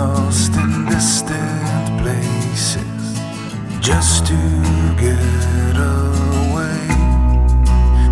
lost in distant places just to get away.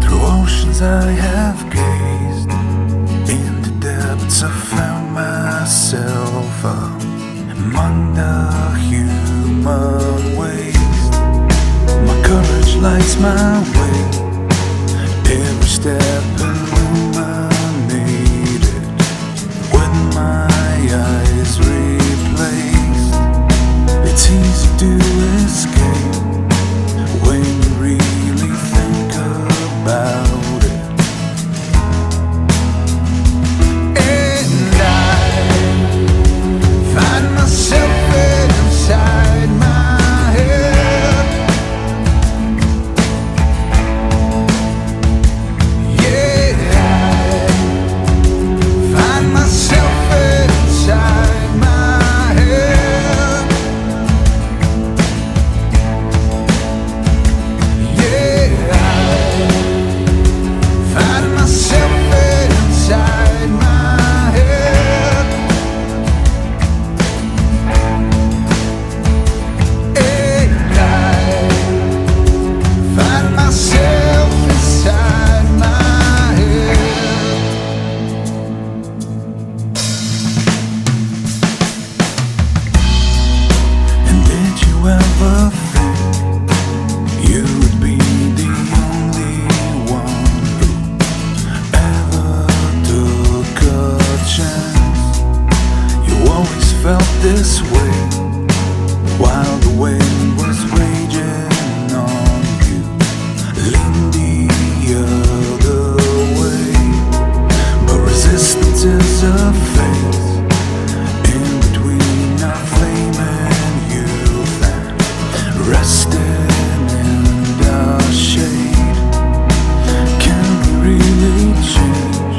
Through oceans I have gazed, into depths I found myself among the human waste. My courage lights my way, every step illuminated with my eyes replaced. It's easy to escape when you really think about it. And I find myself inside my head. Yeah, I find myself inside my head. Yeah, I find myself inside my head. And I find myself inside my head. And did you ever think you would be the only one who ever took a chance? You always felt this way while the wind was raging on you. Lean the other way, but resistance is a phase in between our flame and youth, and resting in the shade. Can we really change?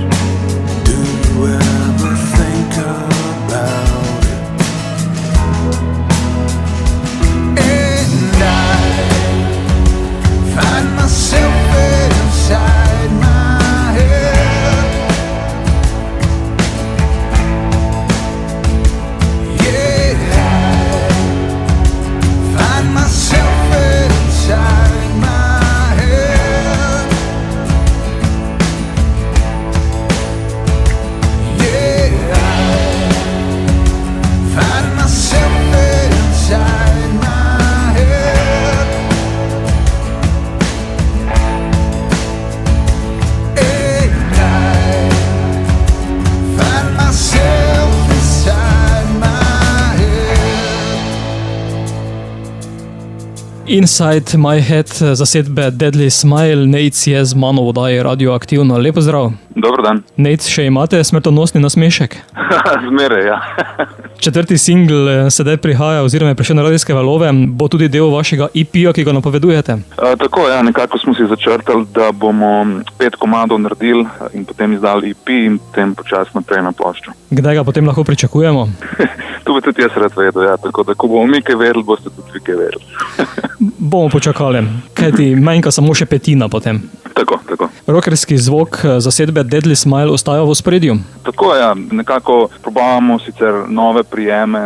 Do you ever think about it? And I find myself inside my head. Yeah, I find myself inside my head. Yeah, I find myself inside my head. And I find myself inside my head. Inside My Head zasedbe Deadly Smile. Nejc je z mano v oddaji Radioaktivno. Lep pozdrav. Dober dan. Nejc, še imate smrtonosni nasmešek? Zmeraj, ja. Četrti singl sedaj prihaja oziroma je prišel na radijske valove. Bo tudi del vašega EP-ja, ki ga napovedujete? Tako, ja, nekako smo si začrtali, da bomo 5 komadov naredili in potem izdali EP in potem počasno naprej na ploščo. Kdaj ga potem lahko pričakujemo? To bi tudi jaz rad vedel, ja. Tako da, ko bomo mi kaj vedeli, boste tudi vi kaj vedeli. Bomo počakali, kajti manjka samo še petina potem. Tako. Rockerski zvok zasedbe Deadly Smile ostaja v ospredju. Tako, ja, nekako probavamo sicer nove prijeme,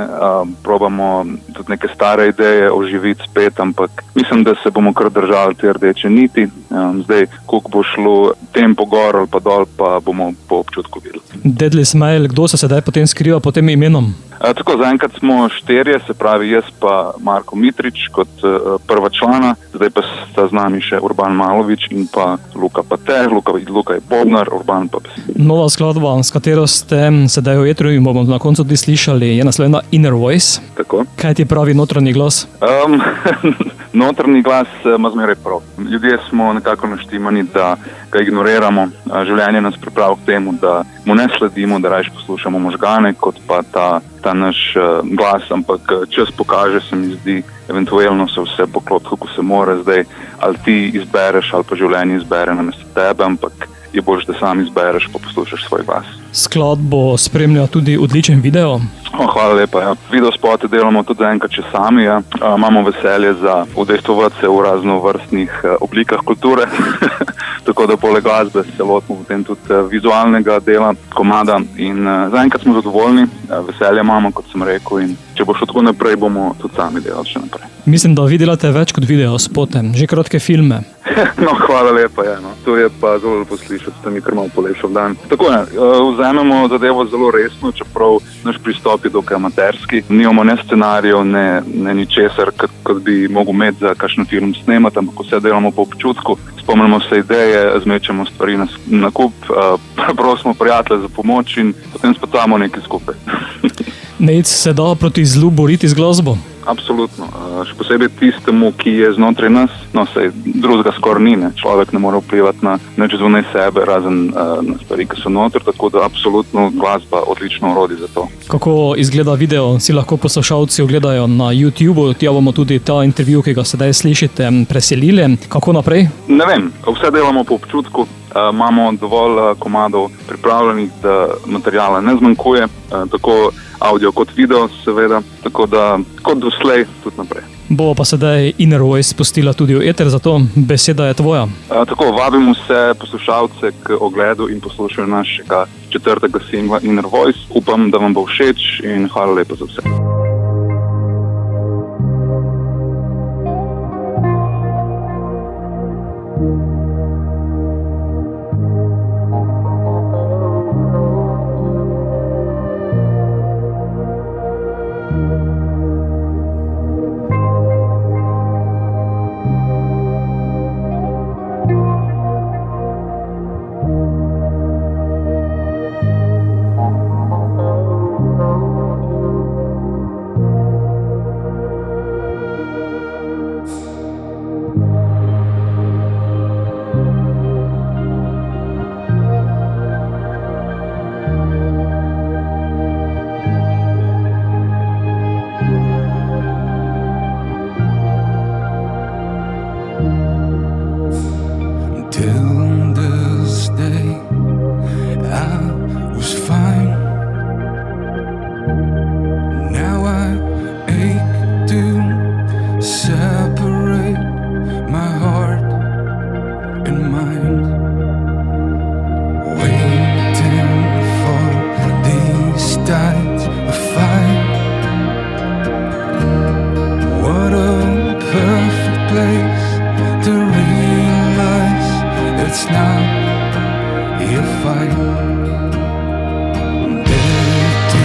probamo tudi neke stare ideje oživiti spet, ampak mislim, da se bomo kar držali te rdeče niti. Zdaj, koliko bo šlo tempo gor ali pa dol, pa bomo po občutku videli. Deadly Smile, kdo se sedaj potem skriva pod tem imenom? Tako, zaenkrat smo 4, se pravi jaz pa Marko Mitrič kot prva člana, zdaj pa sta z nami še Urban Malovič in pa Luka Pater, Luka je bobnar, Urban pa pes. Nova skladba, s katero ste sedaj v etru in bomo na koncu tudi slišali, je naslovljena Inner Voice. Tako. Kaj ti pravi notranji glas? Notranji glas ima zmeraj prav. Ljudje smo nekako naštimani, da ga ignoriramo. Življenje nas pripravi k temu, da mu ne sledimo, da raje poslušamo možgane, kot pa ta naš glas, ampak čas pokaže, se mi zdi, eventualno se vse poklop, kako se mora zdaj, ali ti izbereš, ali pa življenje izbere namesto tebe, ampak je bolj, da sam izbereš, pa poslušaš svoj glas. Skladbo spremlja tudi odličen video. Hvala lepa. Ja. Video spote delamo tudi enkrat še sami. Ja. Imamo veselje za udejstvovati se v raznovrstnih oblikah kulture. tako da poleg glasbe se lotimo potem tudi vizualnega dela komada in zaenkrat smo zadovoljni, veselje imamo, kot sem rekel, in če bo šlo tako naprej, bomo tudi sami delali še naprej. Mislim, da vi delate več kot video spote, že kratke filme. No, hvala lepa, ja, no. To je pa zelo lepo slišati, da mi kar malo polepšal dan. Tako je, vzamemo zadevo zelo resno, čeprav naš pristop je dokaj amaterski. Nimamo ne scenarijev, ne ničesar, kot bi mogel imeti za kakšen film snemati, ampak vse delamo po občutku. Spomnimo se ideje, zmečemo stvari na kup, prosimo prijatelje za pomoč in potem spacamo nekaj skupaj. Nejc, se da proti zlu boriti z glasbo? Absolutno. Še posebej tistemu, ki je znotraj nas, no sej drugega skoraj ni, ne. Človek ne more vplivati na nič zunaj sebe, razen na stvari, ki so noter, tako da absolutno glasba odlično orodje za to. Kako izgleda video, si lahko poslušalci ogledajo na YouTubeu, tja bomo tudi ta intervju, ki ga sedaj slišite, preselili. Kako naprej? Ne vem, vse delamo po občutku, imamo dovolj komadov pripravljenih, da materijala ne zmanjkuje, tako audio kot video seveda, tako da kot doslej tudi naprej. Bo pa sedaj Inner Voice spustila tudi v eter, zato beseda je tvoja. Tako, vabimo vse poslušalce k ogledu in poslušanju našega 4. singla Inner Voice. Upam, da vam bo všeč in hvala lepa za vse. Till this day, I was fine. Now I ache to separate my heart and mind. Waiting for these tides of fire. What a perfect place to realize it's not your fight. Better to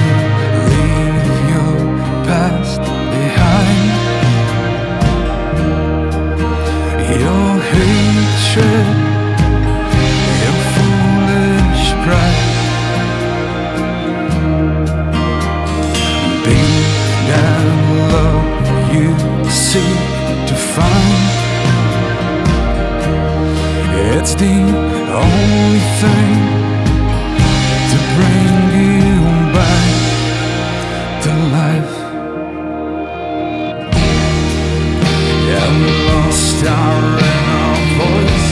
leave your past behind. Your hatred, your foolish pride. Be that love you seek to find. It's the only thing to bring you back to life. Yeah, we lost our inner voice.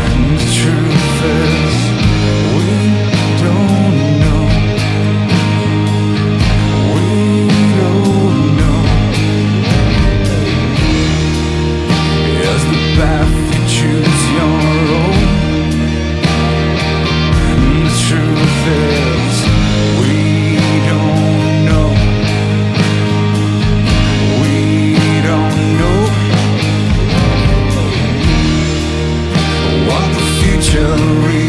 And the truth is, we don't know. We don't know. Is the path you choose your own? And the truth is, we don't know. We don't know what the future is.